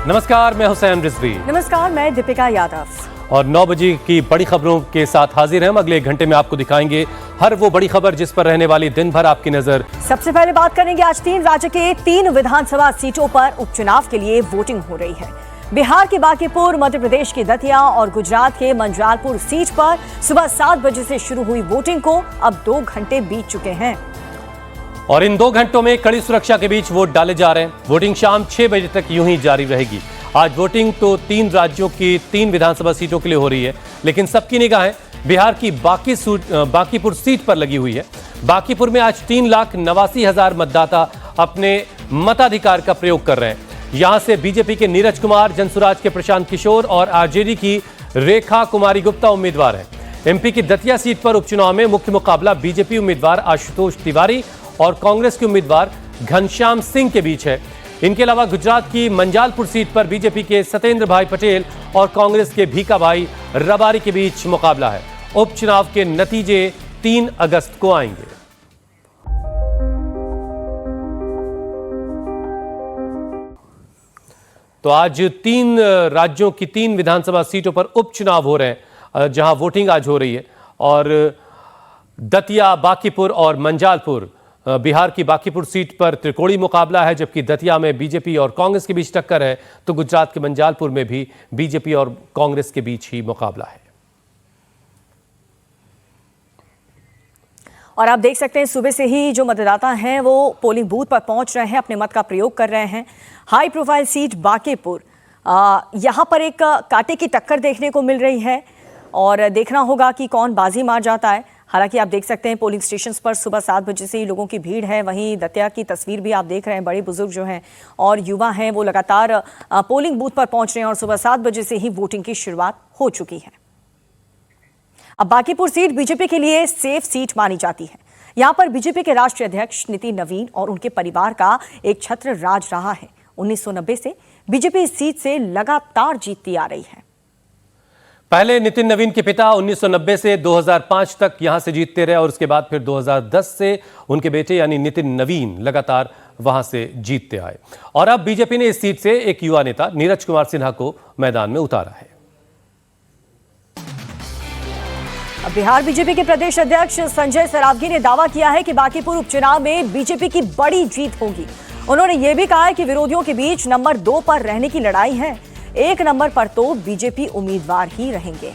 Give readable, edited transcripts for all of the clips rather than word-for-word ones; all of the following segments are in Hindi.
नमस्कार, मैं हुसैन रिजवी। नमस्कार, मैं दीपिका यादव। और 9 बजे की बड़ी खबरों के साथ हाजिर हैं हम। अगले 1 घंटे में आपको दिखाएंगे हर वो बड़ी खबर जिस पर रहने वाली दिन भर आपकी नजर। सबसे पहले बात करेंगे आज 3 राज्य के 3 विधानसभा सीटों पर उपचुनाव के लिए वोटिंग हो रही है। बिहार के बांकीपुर, मध्य प्रदेश की दतिया और गुजरात के मंजालपुर सीट पर सुबह 7 बजे से शुरू हुई वोटिंग को अब 2 घंटे बीत चुके हैं और इन 2 घंटों में कड़ी सुरक्षा के बीच वोट डाले जा रहे हैं। वोटिंग शाम 6 बजे तक यूं ही जारी रहेगी। आज वोटिंग तो 3 राज्यों की 3 विधानसभा सीटों के लिए हो रही है, लेकिन सबकी निगाहें बिहार की बांकीपुर सीट पर लगी हुई है। बांकीपुर में आज 3,89,000 मतदाता अपने मताधिकार का प्रयोग कर रहे हैं। यहां से बीजेपी के नीरज कुमार, जनसुराज के प्रशांत किशोर और आरजेडी की रेखा कुमारी गुप्ता उम्मीदवार हैं। एमपी की दतिया सीट पर उपचुनाव में मुख्य मुकाबला बीजेपी उम्मीदवार आशुतोष तिवारी और कांग्रेस के उम्मीदवार घनश्याम सिंह के बीच है। इनके अलावा गुजरात की मंजालपुर सीट पर बीजेपी के सत्येंद्र भाई पटेल और कांग्रेस के भीखा भाई रबारी के बीच मुकाबला है। उपचुनाव के नतीजे 3 अगस्त को आएंगे। तो आज 3 राज्यों की 3 विधानसभा सीटों पर उपचुनाव हो रहे हैं, जहां वोटिंग आज हो रही है। और दतिया, बांकीपुर और मंजालपुर, बिहार की बांकीपुर सीट पर त्रिकोणीय मुकाबला है, जबकि दतिया में बीजेपी और कांग्रेस के बीच टक्कर है, तो गुजरात के मंजालपुर में भी बीजेपी और कांग्रेस के बीच ही मुकाबला है। और आप देख सकते हैं सुबह से ही जो मतदाता हैं वो पोलिंग बूथ पर पहुंच रहे हैं, अपने मत का प्रयोग कर रहे हैं। हाई प्रोफाइल सीट बांकीपुर, यहां पर एक कांटे की टक्कर देखने को मिल रही है और देखना होगा कि कौन बाजी मार जाता है। हालांकि आप देख सकते हैं पोलिंग स्टेशंस पर सुबह 7 बजे से ही लोगों की भीड़ है। वहीं दतिया की तस्वीर भी आप देख रहे हैं, बड़े बुजुर्ग जो हैं और युवा हैं वो लगातार पोलिंग बूथ पर पहुंच रहे हैं और सुबह 7 बजे से ही वोटिंग की शुरुआत हो चुकी है। अब बांकीपुर सीट बीजेपी के लिए सेफ सीट मानी जाती है। यहां पर बीजेपी के राष्ट्रीय अध्यक्ष नितिन नवीन और उनके परिवार का एक छत्र राज रहा है। 1990 से बीजेपी इस सीट से लगातार जीतती आ रही है। पहले नितिन नवीन के पिता 1990 से 2005 तक यहां से जीतते रहे और उसके बाद फिर 2010 से उनके बेटे यानी नितिन नवीन लगातार वहां से जीतते आए। और अब बीजेपी ने इस सीट से एक युवा नेता नीरज कुमार सिन्हा को मैदान में उतारा है। अब बिहार बीजेपी के प्रदेश अध्यक्ष संजय सरावगी ने दावा किया है कि बांकीपुर उपचुनाव में बीजेपी की बड़ी जीत होगी। उन्होंने यह भी कहा है कि विरोधियों के बीच नंबर 2 पर रहने की लड़ाई है। 1 नंबर पर तो बीजेपी उम्मीदवार ही रहेंगे।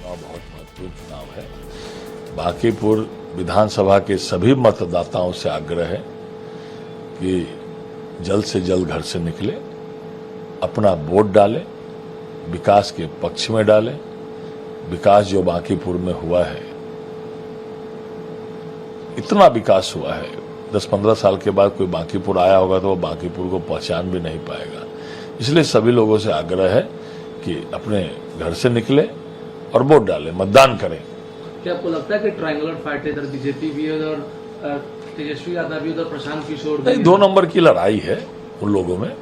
बहुत महत्वपूर्ण चुनाव है। बांकीपुर विधानसभा के सभी मतदाताओं से आग्रह है कि जल्द से जल्द घर से निकले, अपना वोट डालें, विकास के पक्ष में डालें। विकास जो बांकीपुर में हुआ है, इतना विकास हुआ है, 10-15 साल के बाद कोई बांकीपुर आया होगा तो वो बांकीपुर को पहचान भी नहीं पाएगा। इसलिए सभी लोगों से आग्रह है कि अपने घर से निकले और वोट डालें, मतदान करें। क्या आपको लगता है कि ट्रायंगुलर फाइट इधर बीजेपी भी है और तेजस्वी यादव भी उधर, प्रशांत किशोर भी? 2 नंबर की लड़ाई है उन लोगों में।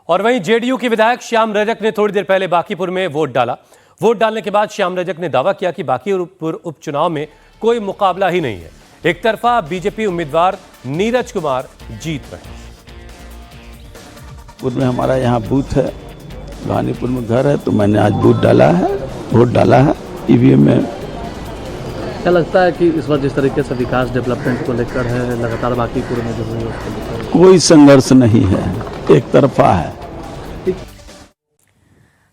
और वहीं जेडीयू के विधायक श्याम रजक ने थोड़ी देर पहले बांकीपुर में वोट डाला। वोट डालने के बाद श्याम रजक ने दावा किया कि बांकीपुर उपचुनाव में कोई मुकाबला ही नहीं है। एक तरफा बीजेपी उम्मीदवार नीरज कुमार जीत रहे हैं। में हमारा यहाँ बूथ है, भानीपुर में घर है, तो मैंने आज वोट डाला है ईवीएम में। क्या लगता है कि इस बार जिस तरीके से विकास डेवलपमेंट को लेकर है लगातार बांकीपुर में जो हुई है, कोई संघर्ष नहीं है, एक तरफा है।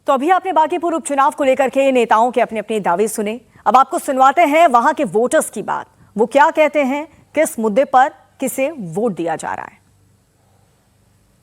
तो अभी आपने बांकीपुर उपचुनाव को लेकर के नेताओं के अपने अपने दावे सुने। अब आपको सुनवाते हैं वहां के वोटर्स की बात। वो क्या कहते हैं, किस मुद्दे पर किसे वोट दिया जा रहा है।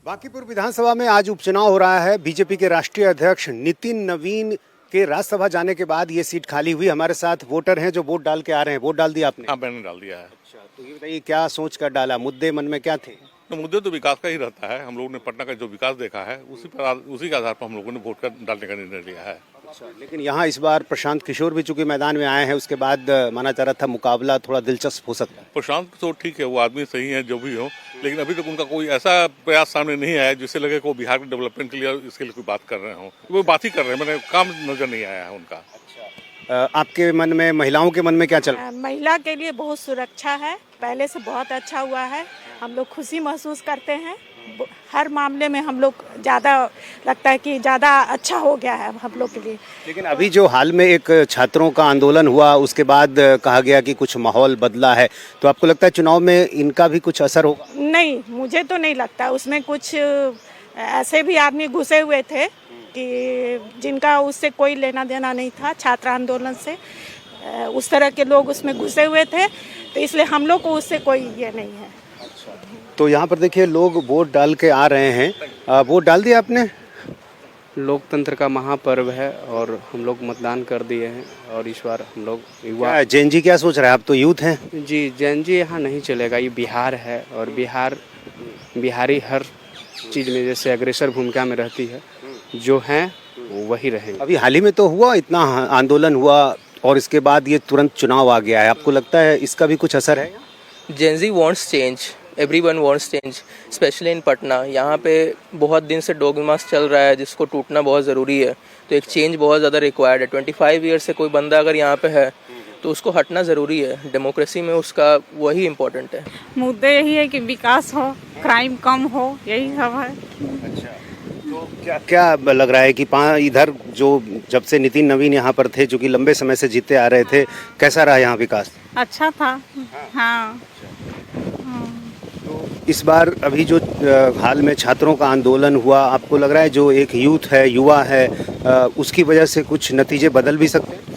बांकीपुर विधानसभा में आज उपचुनाव हो रहा है। बीजेपी के राष्ट्रीय अध्यक्ष नितिन नवीन के राज्यसभा जाने के बाद ये सीट खाली हुई। हमारे साथ वोटर हैं जो वोट डाल के आ रहे हैं। वोट डाल दिया आपने? हाँ, मैंने डाल दिया है। अच्छा, तो ये बताइए क्या सोच कर डाला, मुद्दे मन में क्या थे? तो मुद्दे तो विकास का ही रहता है। हम लोगों ने पटना का जो विकास देखा है उसी के आधार पर हम लोगों ने वोट डालने का निर्णय लिया है। अच्छा, लेकिन यहाँ इस बार प्रशांत किशोर भी चूंकि मैदान में आए हैं, उसके बाद माना जा रहा था मुकाबला थोड़ा दिलचस्प हो सकता है। प्रशांत तो ठीक है, वो आदमी सही है जो भी हो, लेकिन अभी तक उनका कोई ऐसा प्रयास सामने नहीं आया जिससे लगे कि वो बिहार के डेवलपमेंट के लिए इसके लिए कोई बात कर रहे हो। वो बात ही कर रहे हैं, मैंने काम नजर नहीं आया है उनका। आपके मन में, महिलाओं के मन में क्या चल रहा है? महिला के लिए बहुत सुरक्षा है, पहले से बहुत अच्छा हुआ है। हम लोग खुशी महसूस करते हैं, हर मामले में हम लोग ज़्यादा लगता है कि ज़्यादा अच्छा हो गया है हम लोग के लिए। लेकिन अभी जो हाल में एक छात्रों का आंदोलन हुआ, उसके बाद कहा गया कि कुछ माहौल बदला है, तो आपको लगता है चुनाव में इनका भी कुछ असर होगा? नहीं, मुझे तो नहीं लगता। उसमें कुछ ऐसे भी आदमी घुसे हुए थे कि जिनका उससे कोई लेना देना नहीं था, छात्र आंदोलन से उस तरह के लोग उसमें घुसे हुए थे, तो इसलिए हम लोग को उससे कोई ये नहीं है। तो यहाँ पर देखिए लोग वोट डाल के आ रहे हैं। वोट डाल दिया आपने? लोकतंत्र का महापर्व है और हम लोग मतदान कर दिए हैं और इस बार हम लोग युवा। जैन जी क्या सोच रहे हैं? आप तो यूथ हैं। जी, जैन जी यहाँ नहीं चलेगा, ये बिहार है और बिहारी हर चीज़ में जैसे अग्रेसर भूमिका में रहती है, जो हैं वही रहेंगे। अभी हाल ही में तो हुआ, इतना आंदोलन हुआ और इसके बाद ये तुरंत चुनाव आ गया है। आपको लगता है इसका भी कुछ असर है? Gen Z wants change, everyone wants change, especially in Patna. यहाँ पे बहुत दिन से डोगमास चल रहा है जिसको टूटना बहुत ज़रूरी है, तो एक चेंज बहुत ज़्यादा रिक्वायर्ड है। 25 ईयर से कोई बंदा अगर यहाँ पे है तो उसको हटना ज़रूरी है। डेमोक्रेसी में उसका वही इम्पोर्टेंट है। मुद्दे यही है कि विकास हो, क्राइम कम हो, यही सब है। अच्छा, तो क्या लग रहा है कि इधर जो जब से नितिन नवीन यहाँ पर थे, जो कि लंबे समय से जीते आ रहे थे, कैसा रहा यहाँ विकास? अच्छा था। हाँ। इस बार अभी जो हाल में छात्रों का आंदोलन हुआ, आपको लग रहा है जो एक यूथ है, युवा है, उसकी वजह से कुछ नतीजे बदल भी सकते हैं?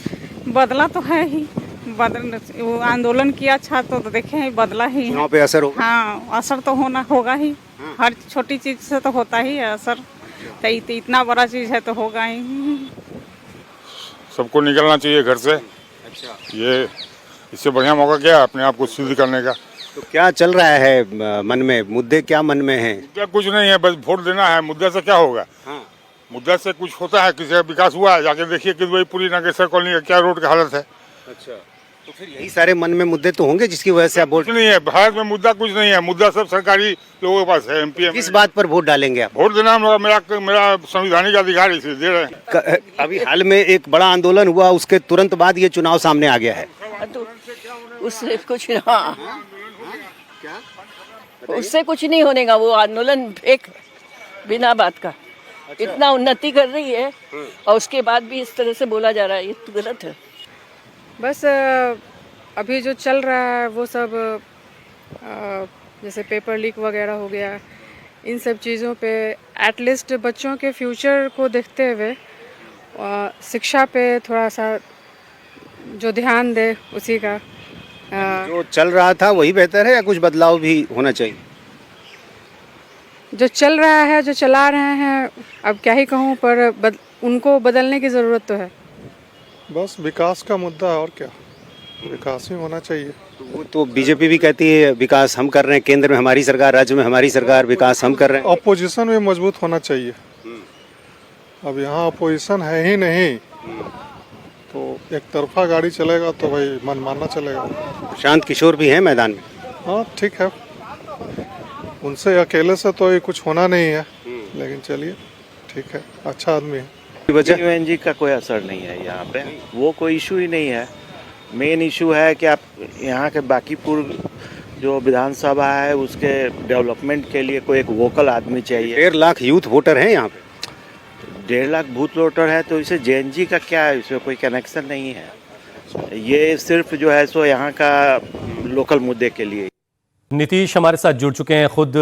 बदला तो है ही, वो आंदोलन किया छात्र तो देखे ही बदला ही। चुनाव पे असर होगा? हाँ, असर तो होगा ही। हर छोटी चीज से तो होता ही है असर, तो इतना बड़ा चीज है तो होगा ही। सबको निकलना चाहिए घर से। अच्छा, ये इससे बढ़िया मौका क्या है अपने आप को सिद्ध करने का। तो क्या चल रहा है मन में? मुद्दे क्या मन में हैं? मुद्दा कुछ नहीं है, बस वोट देना है। मुद्दा से क्या होगा? हाँ। मुद्दा से कुछ होता है? किसी का विकास हुआ है? जाके देखिए कि वही पूरी नागेश्वर कॉलोनी का क्या रोड की हालत है। अच्छा, तो फिर यही सारे मन में मुद्दे तो होंगे जिसकी वजह से आप वोट? कुछ नहीं है, भारत में मुद्दा कुछ नहीं है। मुद्दा सब सरकारी लोगों के पास है। एमपी किस बात पर वोट डालेंगे आप? वोट देना मेरा संवैधानिक अधिकार है, इसलिए दे रहे हैं। अभी हाल में एक बड़ा आंदोलन हुआ, उसके तुरंत बाद ये चुनाव सामने आ गया है। तो उससे कुछ उससे कुछ नहीं होने का। वो आंदोलन एक बिना बात का। अच्छा। इतना उन्नति कर रही है और उसके बाद भी इस तरह से बोला जा रहा है, ये तो गलत है। बस अभी जो चल रहा है वो सब जैसे पेपर लीक वगैरह हो गया, इन सब चीज़ों पे एटलीस्ट बच्चों के फ्यूचर को देखते हुए शिक्षा पे थोड़ा सा जो ध्यान दे, उसी का जो चल रहा था वही बेहतर है या कुछ बदलाव भी होना चाहिए? जो चल रहा है, जो चला रहे हैं, अब क्या ही कहूँ, पर उनको बदलने की ज़रूरत तो है। बस विकास का मुद्दा है और क्या, विकास ही होना चाहिए। वो तो बीजेपी भी कहती है विकास हम कर रहे हैं, केंद्र में हमारी सरकार, राज्य में हमारी सरकार, विकास हम कर रहे हैं। अपोजिशन भी मजबूत होना चाहिए। अब यहाँ अपोजिशन है ही नहीं, तो एक तरफा गाड़ी चलेगा तो भाई मन मानना चलेगा। प्रशांत किशोर भी हैं मैदान में। हाँ ठीक है, उनसे अकेले से तो ये कुछ होना नहीं है, लेकिन चलिए ठीक है, अच्छा आदमी है। यूएनजी का कोई असर नहीं है यहाँ पे, वो कोई इशू ही नहीं है। मेन इशू है कि आप यहाँ के बांकीपुर जो विधानसभा है उसके डेवलपमेंट के लिए कोई एक वोकल आदमी चाहिए। 1.5 लाख यूथ वोटर हैं यहाँ पे। 1.5 लाख बूथ वोटर है, तो इसे जेएनजी का क्या है, इसमें कोई कनेक्शन नहीं है। ये सिर्फ जो है सो यहाँ का लोकल मुद्दे के लिए। नीतीश हमारे साथ जुड़ चुके हैं खुद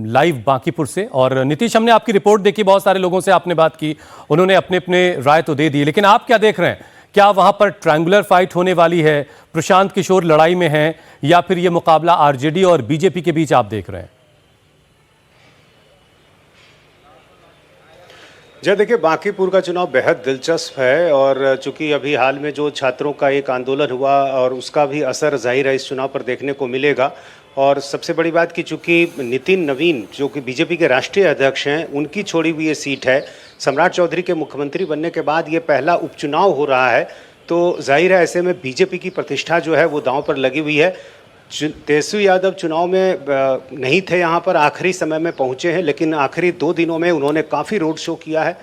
लाइव बांकीपुर से। और नीतीश, हमने आपकी रिपोर्ट देखी, बहुत सारे लोगों से आपने बात की, उन्होंने अपने अपने राय तो दे दी, लेकिन आप क्या देख रहे हैं? क्या वहां पर ट्रायंगुलर फाइट होने वाली है? प्रशांत किशोर लड़ाई में हैं या फिर ये मुकाबला आरजेडी और बीजेपी के बीच आप देख रहे हैं? जी देखिए, बांकीपुर का चुनाव बेहद दिलचस्प है और चूंकि अभी हाल में जो छात्रों का एक आंदोलन हुआ और उसका भी असर जाहिर है इस चुनाव पर देखने को मिलेगा। और सबसे बड़ी बात कि चूंकि नितिन नवीन जो कि बीजेपी के राष्ट्रीय अध्यक्ष हैं, उनकी छोड़ी हुई ये सीट है। सम्राट चौधरी के मुख्यमंत्री बनने के बाद ये पहला उपचुनाव हो रहा है, तो जाहिर है ऐसे में बीजेपी की प्रतिष्ठा जो है वो दांव पर लगी हुई है। तेजस्वी यादव चुनाव में नहीं थे यहाँ पर, आखिरी समय में पहुँचे हैं, लेकिन आखिरी 2 दिनों में उन्होंने काफ़ी रोड शो किया है।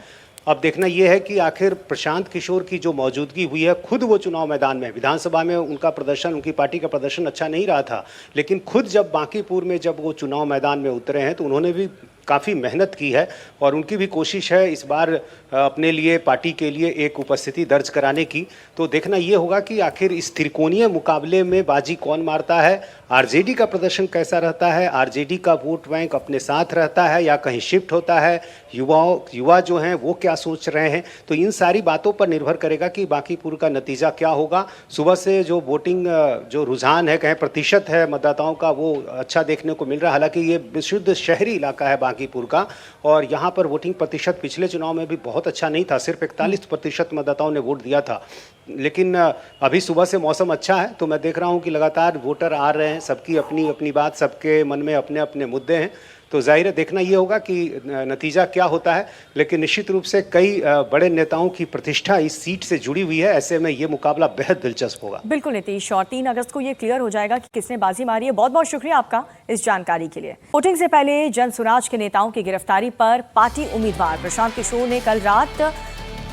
अब देखना यह है कि आखिर प्रशांत किशोर की जो मौजूदगी हुई है, खुद वो चुनाव मैदान में, विधानसभा में उनका प्रदर्शन, उनकी पार्टी का प्रदर्शन अच्छा नहीं रहा था, लेकिन खुद जब बांकीपुर में जब वो चुनाव मैदान में उतरे हैं तो उन्होंने भी काफ़ी मेहनत की है और उनकी भी कोशिश है इस बार अपने लिए, पार्टी के लिए एक उपस्थिति दर्ज कराने की। तो देखना ये होगा कि आखिर इस त्रिकोणीय मुकाबले में बाजी कौन मारता है, आरजेडी का प्रदर्शन कैसा रहता है, आरजेडी का वोट बैंक अपने साथ रहता है या कहीं शिफ्ट होता है, युवा जो हैं वो क्या सोच रहे हैं। तो इन सारी बातों पर निर्भर करेगा कि बांकीपुर का नतीजा क्या होगा। सुबह से जो वोटिंग जो रुझान है, कहें प्रतिशत है मतदाताओं का, वो अच्छा देखने को मिल रहा है। हालांकि ये विशुद्ध शहरी इलाका है बांकीपुर का और यहाँ पर वोटिंग प्रतिशत पिछले चुनाव में भी बहुत अच्छा नहीं था, सिर्फ 41% मतदाताओं ने वोट दिया था। लेकिन अभी सुबह से मौसम अच्छा है तो मैं देख रहा हूं कि लगातार वोटर आ रहे हैं, सबकी अपनी अपनी बात, सबके मन में अपने अपने मुद्दे हैं। तो जाहिर है देखना ये होगा कि नतीजा क्या होता है, लेकिन निश्चित रूप से कई बड़े नेताओं की प्रतिष्ठा इस सीट से जुड़ी हुई है। ऐसे में ये मुकाबला बेहद दिलचस्प होगा। बिल्कुल नीतीश, और 3 अगस्त को ये क्लियर हो जाएगा कि किसने बाजी मारी है। बहुत बहुत शुक्रिया आपका इस जानकारी के लिए। वोटिंग से पहले जनसुराज के नेताओं की गिरफ्तारी पर पार्टी उम्मीदवार प्रशांत किशोर ने कल रात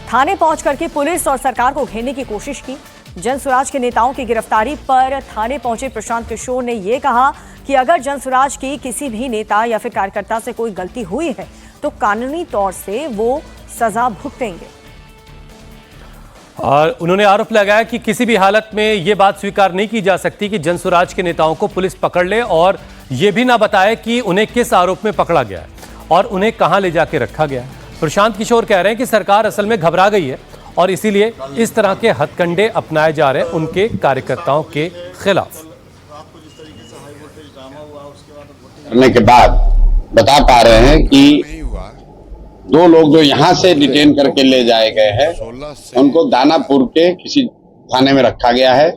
थाने पहुंच करके पुलिस और सरकार को घेरने की कोशिश की। जनसुराज के नेताओं की गिरफ्तारी पर थाने पहुंचे प्रशांत किशोर ने यह कहा कि अगर जनसुराज की किसी भी नेता या फिर कार्यकर्ता से कोई गलती हुई है तो कानूनी तौर से वो सजा भुगतेंगे। और उन्होंने आरोप लगाया कि किसी भी हालत में ये बात स्वीकार नहीं की जा सकती कि जनसुराज के नेताओं को पुलिस पकड़ ले और ये भी ना बताए कि उन्हें किस आरोप में पकड़ा गया है और उन्हें कहां ले जाके रखा गया है। प्रशांत किशोर कह रहे हैं कि सरकार असल में घबरा गई है और इसीलिए इस तरह के हथकंडे अपनाए जा रहे हैं उनके कार्यकर्ताओं के खिलाफ। करने के बाद बता पा रहे हैं कि 2 लोग जो यहाँ से डिटेन करके ले जाए गए हैं उनको दानापुर के किसी थाने में रखा गया है।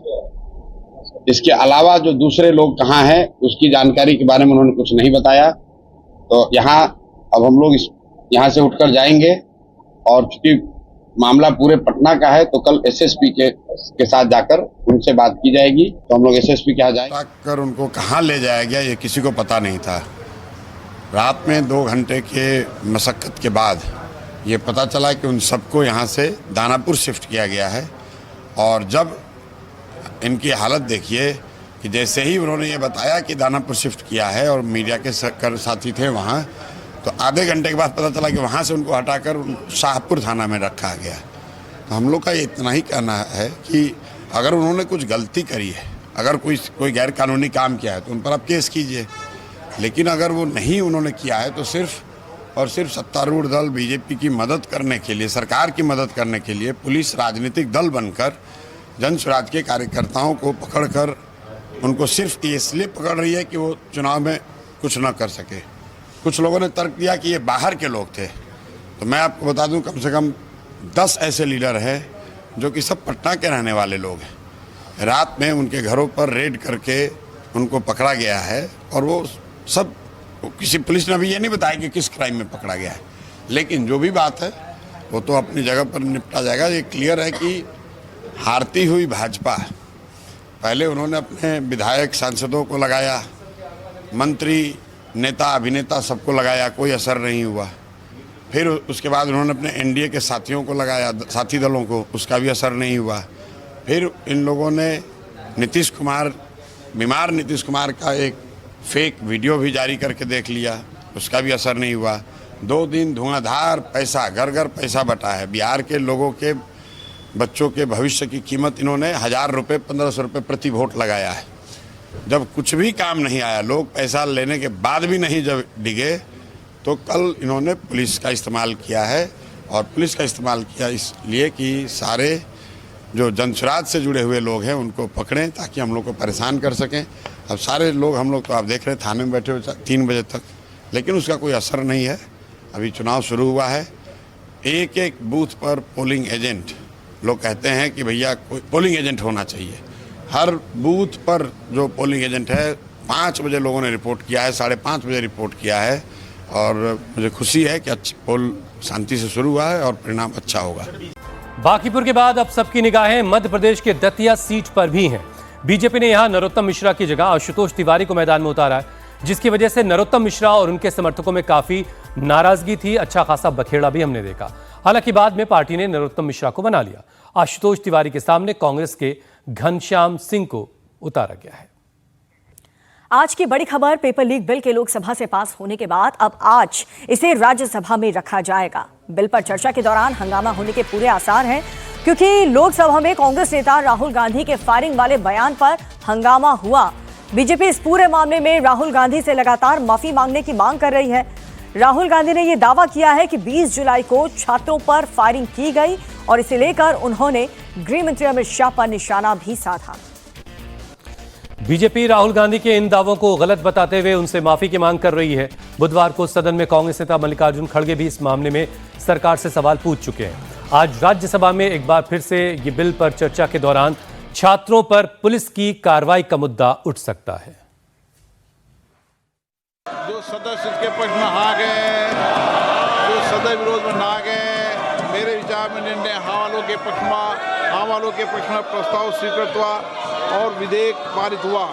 इसके अलावा जो दूसरे लोग कहाँ हैं उसकी जानकारी के बारे में उन्होंने कुछ नहीं बताया। तो यहाँ अब हम लोग यहाँ से उठकर जाएंगे और चूंकि मामला पूरे पटना का है तो कल एसएसपी के साथ जाकर उनसे बात की जाएगी। तो हम लोग एसएसपी के यहाँ जाएंगे। कर उनको कहाँ ले जाया गया ये किसी को पता नहीं था। रात में 2 घंटे के मशक्कत के बाद ये पता चला कि उन सबको यहाँ से दानापुर शिफ्ट किया गया है। और जब इनकी हालत देखिए कि जैसे ही उन्होंने ये बताया कि दानापुर शिफ्ट किया है और मीडिया के साथी थे वहाँ, तो आधे घंटे के बाद पता चला कि वहाँ से उनको हटाकर शाहपुर थाना में रखा गया। तो हम लोग का ये इतना ही कहना है कि अगर उन्होंने कुछ गलती करी है, अगर कोई गैर कानूनी काम किया है तो उन पर आप केस कीजिए, लेकिन अगर वो नहीं उन्होंने किया है तो सिर्फ और सिर्फ सत्तारूढ़ दल बीजेपी की मदद करने के लिए, सरकार की मदद करने के लिए पुलिस राजनीतिक दल बनकर जनसुराज के कार्यकर्ताओं को पकड़कर उनको सिर्फ इसलिए पकड़ रही है कि वो चुनाव में कुछ न कर सके। कुछ लोगों ने तर्क दिया कि ये बाहर के लोग थे, तो मैं आपको बता दूं कम से कम 10 ऐसे लीडर हैं जो कि सब पटना के रहने वाले लोग हैं। रात में उनके घरों पर रेड करके उनको पकड़ा गया है और वो सब, किसी पुलिस ने अभी ये नहीं बताया कि किस क्राइम में पकड़ा गया है, लेकिन जो भी बात है वो तो अपनी जगह पर निपटा जाएगा। ये क्लियर है कि हारती हुई भाजपा, पहले उन्होंने अपने विधायक सांसदों को लगाया, मंत्री नेता अभिनेता सबको लगाया, कोई असर नहीं हुआ। फिर उसके बाद उन्होंने अपने एनडीए के साथियों को लगाया, साथी दलों को, उसका भी असर नहीं हुआ। फिर इन लोगों ने नीतीश कुमार, बीमार नीतीश कुमार का एक फेक वीडियो भी जारी करके देख लिया, उसका भी असर नहीं हुआ। 2 दिन धुआंधार पैसा, घर घर पैसा बटा है। बिहार के लोगों के बच्चों के भविष्य की कीमत इन्होंने 1000 रुपये 1500 रुपये प्रति वोट लगाया है। जब कुछ भी काम नहीं आया, लोग पैसा लेने के बाद भी नहीं जब डिगे, तो कल इन्होंने पुलिस का इस्तेमाल किया है। और पुलिस का इस्तेमाल किया इसलिए कि सारे जो जनसुराज से जुड़े हुए लोग हैं उनको पकड़ें ताकि हम लोग को परेशान कर सकें। अब सारे लोग, हम लोग तो आप देख रहे हैं थाने में बैठे हुए 3 बजे तक, लेकिन उसका कोई असर नहीं है। अभी चुनाव शुरू हुआ है, एक एक बूथ पर पोलिंग एजेंट, लोग कहते हैं कि भैया कोई पोलिंग एजेंट होना चाहिए। हर बूथ पर जो पोलिंग एजेंट है, 5 बजे लोगों ने रिपोर्ट किया है, 5:30 बजे रिपोर्ट किया है। और मुझे खुशी है कि अच्छी पोल शांति से शुरू हुआ है और परिणाम अच्छा होगा। बांकीपुर के बाद अब सबकी निगाहें मध्य प्रदेश के दतिया सीट पर भी हैं। बीजेपी ने यहां नरोत्तम मिश्रा की जगह आशुतोष तिवारी को मैदान में उतारा है, जिसकी वजह से नरोत्तम मिश्रा और उनके समर्थकों में काफी नाराजगी थी, अच्छा खासा बखेड़ा भी हमने देखा। हालांकि बाद में पार्टी ने नरोत्तम मिश्रा को बना लिया। आशुतोष तिवारी के सामने कांग्रेस के घनश्याम सिंह को उतारा गया है। आज की बड़ी खबर, पेपर लीक बिल के लोकसभा से पास होने के बाद अब आज इसे राज्यसभा में रखा जाएगा। बिल पर चर्चा के दौरान हंगामा होने के पूरे आसार हैं, क्योंकि लोकसभा में कांग्रेस नेता राहुल गांधी के फायरिंग वाले बयान पर हंगामा हुआ। बीजेपी इस पूरे मामले में राहुल गांधी से लगातार माफी मांगने की मांग कर रही है। राहुल गांधी ने यह दावा किया है कि 20 जुलाई को छात्रों पर फायरिंग की गई और इसे लेकर उन्होंने गृह मंत्री अमित शाह पर निशाना भी साधा। बीजेपी राहुल गांधी के इन दावों को गलत बताते हुए उनसे माफी की मांग कर रही है। बुधवार को सदन में कांग्रेस नेता मल्लिकार्जुन खड़गे भी इस मामले में सरकार से सवाल पूछ चुके हैं। आज राज्यसभा में एक बार फिर से ये बिल पर चर्चा के दौरान छात्रों पर पुलिस की कार्रवाई का मुद्दा उठ सकता है। जो सदस्य इसके पक्ष में आ गए, जो सदस्य विरोध में ना गए, मेरे विचार में निर्णय हाँ वालों के पक्ष में प्रस्ताव स्वीकृत हुआ और विधेयक पारित हुआ।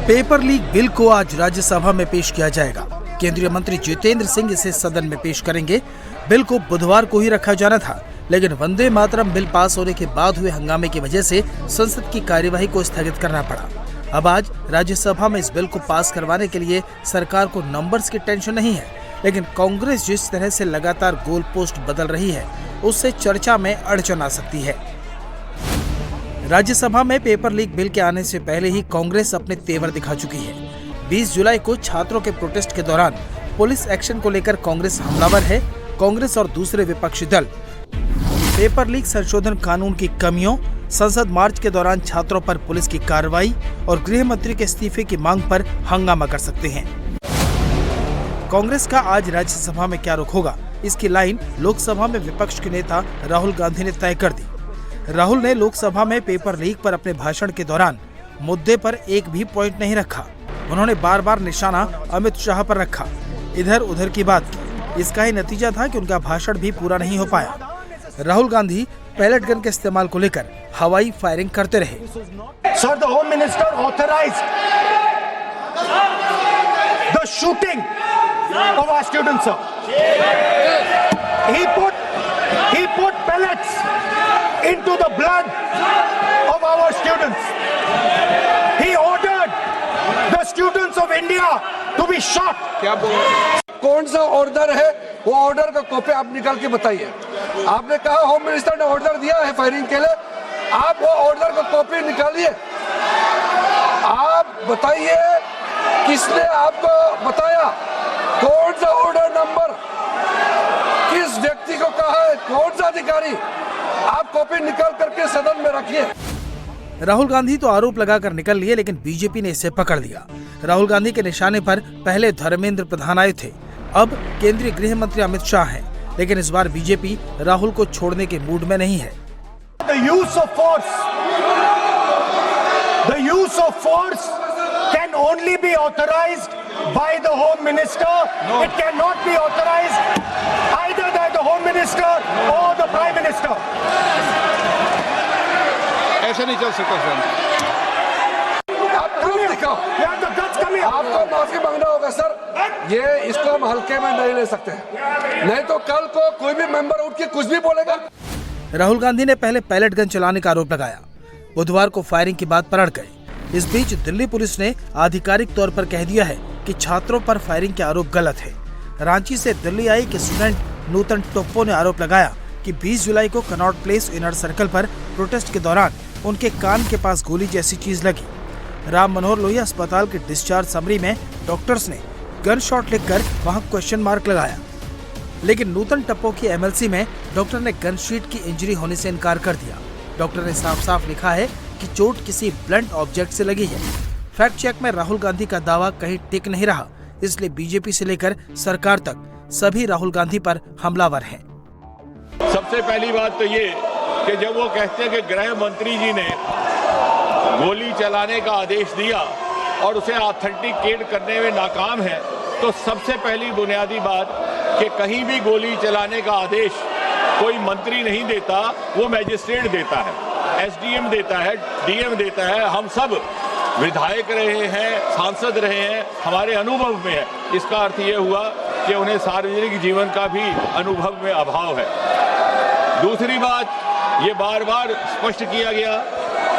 पेपर लीक बिल को आज राज्यसभा में पेश किया जाएगा। केंद्रीय मंत्री जितेंद्र सिंह इसे सदन में पेश करेंगे। बिल को बुधवार को ही रखा जाना था, लेकिन वंदे मातरम बिल पास होने के बाद हुए हंगामे की वजह से संसद की कार्यवाही को स्थगित करना पड़ा। अब आज राज्यसभा में इस बिल को पास करवाने के लिए सरकार को नंबर्स की टेंशन नहीं है, लेकिन कांग्रेस जिस तरह से लगातार गोल पोस्ट बदल रही है, उससे चर्चा में अड़चन आ सकती है। राज्यसभा में पेपर लीक बिल के आने से पहले ही कांग्रेस अपने तेवर दिखा चुकी है। 20 जुलाई को छात्रों के प्रोटेस्ट के दौरान पुलिस एक्शन को लेकर कांग्रेस हमलावर है। कांग्रेस और दूसरे विपक्षी दल पेपर लीक संशोधन कानून की कमियों, संसद मार्च के दौरान छात्रों पर पुलिस की कार्रवाई और गृह मंत्री के इस्तीफे की मांग पर हंगामा कर सकते हैं। कांग्रेस का आज राज्यसभा में क्या रुख होगा, इसकी लाइन लोकसभा में विपक्ष के नेता राहुल गांधी ने तय कर दी। राहुल ने लोकसभा में पेपर लीक पर अपने भाषण के दौरान मुद्दे पर एक भी पॉइंट नहीं रखा। उन्होंने बार बार निशाना अमित शाह पर रखा, इधर उधर की बात की। इसका ही नतीजा था कि उनका भाषण भी पूरा नहीं हो पाया। राहुल गांधी पैलेट गन के इस्तेमाल को लेकर हवाई फायरिंग करते रहे। Sir, the home minister authorised the shooting of our students, sir. He put pellets into the blood of our students. He ordered the students of India to be shot. क्या बोल रहे हैं? कौन सा ऑर्डर है? वो ऑर्डर का कॉपी आप निकाल के बताइए। आपने कहा होम मिनिस्टर ने ऑर्डर दिया है फायरिंग के लिए, आप वो ऑर्डर का कॉपी निकालिए। आप बताइए किसने आपको बताया, कौन सा ऑर्डर नंबर, किस व्यक्ति को कहा है, कौन सा अधिकारी, आप कॉपी निकाल करके सदन में रखिए। राहुल गांधी तो आरोप लगाकर निकल लिए, लेकिन बीजेपी ने इसे पकड़ लिया। राहुल गांधी के निशाने पर पहले धर्मेंद्र प्रधान आए थे, अब केंद्रीय गृह मंत्री अमित शाह हैं, लेकिन इस बार बीजेपी राहुल को छोड़ने के मूड में नहीं है। The use of force can only be authorized by the Home Minister. No. It cannot be authorized either by the Home Minister or the Prime Minister. ऐसे नहीं चल सकता सर। आप प्रूफ दिखाओ। आपको माफी मांगना होगा सर, ये इसको हम हल्के में नहीं ले सकते, नहीं तो कल को कोई भी मेंबर उठ के कुछ भी बोलेगा। राहुल गांधी ने पहले पैलेट गन चलाने का आरोप लगाया, बुधवार को फायरिंग की बात पर अड़ गए। इस बीच दिल्ली पुलिस ने आधिकारिक तौर पर कह दिया है कि छात्रों पर फायरिंग के आरोप गलत है। रांची से दिल्ली आई कि स्टूडेंट नूतन टोप्पो ने आरोप लगाया कि 20 जुलाई को कनॉट प्लेस इनर सर्कल पर प्रोटेस्ट के दौरान उनके कान के पास गोली जैसी चीज लगी। राम मनोहर लोहिया अस्पताल के डिस्चार्ज समरी में डॉक्टर्स ने गन शॉट लिखकर वहां क्वेश्चन मार्क लगाया, लेकिन नूतन टप्पो की एमएलसी में डॉक्टर ने गन शीट की इंजरी होने से इनकार कर दिया। डॉक्टर ने साफ साफ लिखा है कि चोट किसी ब्लंट ऑब्जेक्ट से लगी है। फैक्ट चेक में राहुल गांधी का दावा कहीं टिक नहीं रहा, इसलिए बीजेपी से लेकर सरकार तक सभी राहुल गांधी पर हमलावर हैं। सबसे पहली बात तो ये कि जब वो कहते हैं कि गृह मंत्री जी ने गोली चलाने का आदेश दिया और उसे ऑथेंटिकेट करने में नाकाम है, तो सबसे पहली बुनियादी बात कि कहीं भी गोली चलाने का आदेश कोई मंत्री नहीं देता, वो मैजिस्ट्रेट देता है, एसडीएम देता है, डीएम देता है। हम सब विधायक रहे हैं, सांसद रहे हैं, हमारे अनुभव में है। इसका अर्थ ये हुआ कि उन्हें सार्वजनिक जीवन का भी अनुभव में अभाव है। दूसरी बात, ये बार बार स्पष्ट किया गया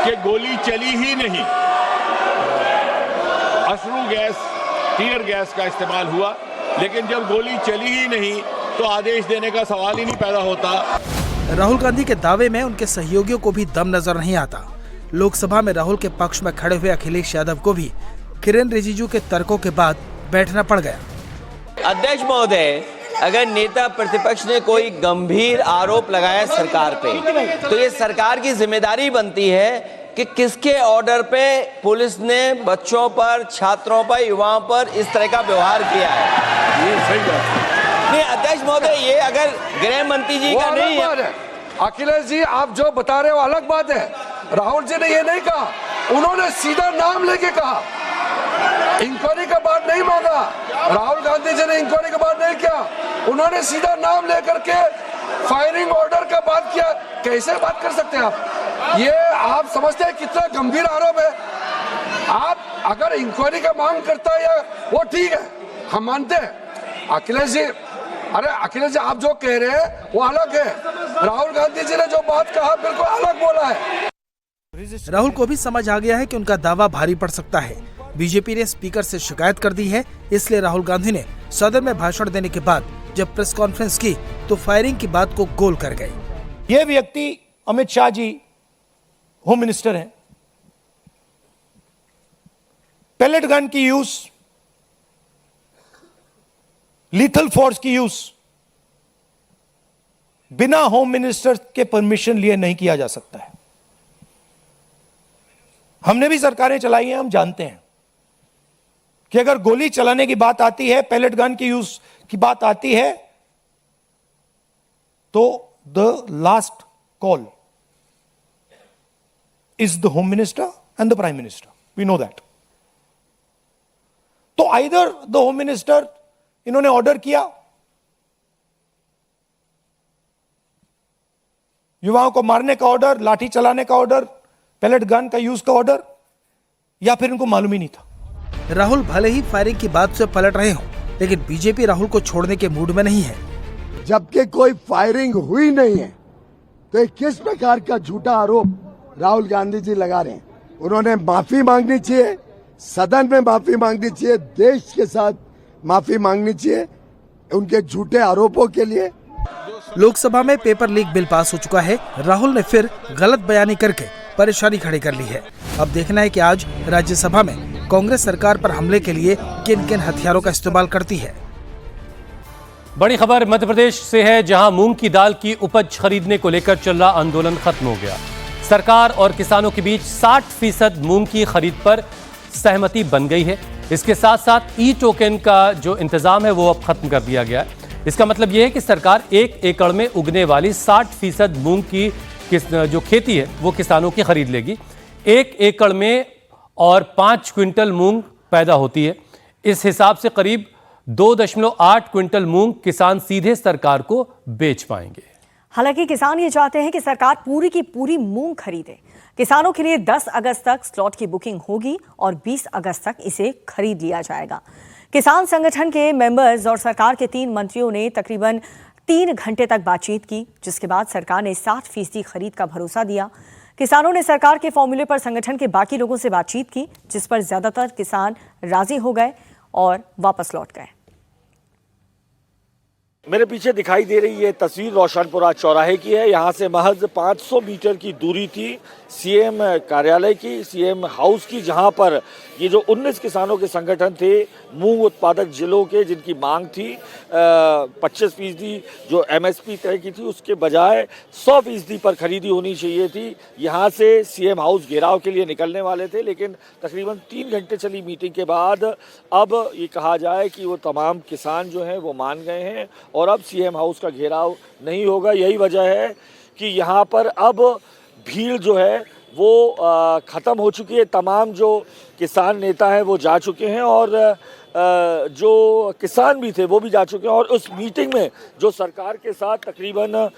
कि गोली चली ही नहीं, अश्रु गैस, टीयर गैस का इस्तेमाल हुआ, लेकिन जब गोली चली ही नहीं तो आदेश देने का सवाल ही नहीं पैदा होता। राहुल गांधी के दावे में उनके सहयोगियों को भी दम नजर नहीं आता। लोकसभा में राहुल के पक्ष में खड़े हुए अखिलेश यादव को भी किरेन रिजिजू के तर्कों के बाद बैठना पड़ गया। अध्यक्ष महोदय, अगर नेता प्रतिपक्ष ने कोई गंभीर आरोप लगाया सरकार पे, तो ये सरकार की जिम्मेदारी बनती है कि किसके ऑर्डर पे पुलिस ने बच्चों पर, छात्रों पर, युवाओं पर इस तरह का व्यवहार किया है। ये सही बात है। नहीं अध्यक्ष महोदय, ये अगर गृह मंत्री जी का नहीं है। अखिलेश जी, आप जो बता रहे हो अलग बात है। राहुल जी ने ये नहीं कहा, उन्होंने सीधा नाम लेके कहा, इंक्वायरी का बात नहीं मांगा। राहुल गांधी जी ने इंक्वायरी का बात नहीं किया, उन्होंने सीधा नाम लेकर के फायरिंग ऑर्डर का बात किया। कैसे बात कर सकते हैं आप? ये आप समझते हैं कितना गंभीर आरोप है? आप अगर इंक्वायरी का मांग करता है या वो ठीक है, हम मानते हैं। अखिलेश जी, अरे अखिलेश जी, आप जो कह रहे हैं वो अलग है। राहुल गांधी जी ने जो बात कहा बिल्कुल अलग बोला है। राहुल को भी समझ आ गया है कि उनका दावा भारी पड़ सकता है। बीजेपी ने स्पीकर से शिकायत कर दी है, इसलिए राहुल गांधी ने सदन में भाषण देने के बाद जब प्रेस कॉन्फ्रेंस की तो फायरिंग की बात को गोल कर गए। ये व्यक्ति अमित शाह जी होम मिनिस्टर हैं। पैलेट गन की यूज, लीथल फोर्स की यूज बिना होम मिनिस्टर के परमिशन लिए नहीं किया जा सकता है। हमने भी सरकारें चलाई हैं, हम जानते हैं कि अगर गोली चलाने की बात आती है, पैलेट गन की यूज की बात आती है, तो the last call is the home minister and the prime minister. We know that. तो either the home minister, इन्होंने ऑर्डर किया, युवाओं को मारने का ऑर्डर, लाठी चलाने का ऑर्डर, पैलेट गन का यूज का ऑर्डर, या फिर इनको मालूम ही नहीं था। राहुल भले ही फायरिंग की बात से पलट रहे हों, लेकिन बीजेपी राहुल को छोड़ने के मूड में नहीं है। जबकि कोई फायरिंग हुई नहीं है, तो ये किस प्रकार का झूठा आरोप राहुल गांधी जी लगा रहे हैं? उन्होंने माफी मांगनी चाहिए, सदन में माफी मांगनी चाहिए, देश के साथ माफी मांगनी चाहिए उनके झूठे आरोपों के लिए। लोकसभा में पेपर लीक बिल पास हो चुका है। राहुल ने फिर गलत बयानी करके परेशानी खड़ी कर ली है। अब देखना है कि आज राज्यसभा में कांग्रेस सरकार पर हमले के लिए किन किन हथियारों का इस्तेमाल करती है। बड़ी खबर मध्य प्रदेश से है, जहां मूंग की दाल की उपज खरीदने को लेकर चल रहा आंदोलन खत्म हो गया। सरकार और किसानों के बीच 60% मूंग की खरीद पर सहमति बन गई है। इसके साथ साथ ई टोकन का जो इंतजाम है वो अब खत्म कर दिया गया है। इसका मतलब ये है कि सरकार 1 एकड़ में उगने वाली 60% मूंग की जो खेती है वो किसानों की खरीद लेगी। 1 एकड़ में और 5 क्विंटल मूंग पैदा होती है। इस हिसाब से करीब 2.8 क्विंटल मूंग किसान सीधे सरकार को बेच पाएंगे। हालांकि किसान ये चाहते हैं कि सरकार पूरी की पूरी मूंग खरीदे। किसानों के लिए 10 अगस्त तक स्लॉट की बुकिंग होगी और 20 अगस्त तक इसे खरीद लिया जाएगा। किसान संगठन के मेंबर्स और सरकार के 3 मंत्रियों ने तकरीबन 3 घंटे तक बातचीत की, जिसके बाद सरकार ने 60% खरीद का भरोसा दिया। किसानों ने सरकार के फॉर्मूले पर संगठन के बाकी लोगों से बातचीत की, जिस पर ज्यादातर किसान राजी हो गए और वापस लौट गए। मेरे पीछे दिखाई दे रही ये तस्वीर रोशनपुरा चौराहे की है। यहाँ से महज 500 मीटर की दूरी थी सीएम कार्यालय की, सीएम हाउस की, जहाँ पर ये जो 19 किसानों के संगठन थे मूंग उत्पादक जिलों के, जिनकी मांग थी 25% जो एमएसपी तय की थी उसके बजाय 100% पर खरीदी होनी चाहिए थी। यहाँ से सीएम हाउस घेराव के लिए निकलने वाले थे, लेकिन तकरीबन 3 घंटे चली मीटिंग के बाद अब ये कहा जाए कि वो तमाम किसान जो हैं वो मान गए हैं और अब सीएम हाउस का घेराव नहीं होगा। यही वजह है कि यहाँ पर अब भीड़ जो है वो ख़त्म हो चुकी है। तमाम जो किसान नेता हैं वो जा चुके हैं और जो किसान भी थे वो भी जा चुके हैं। और उस मीटिंग में जो सरकार के साथ तकरीबन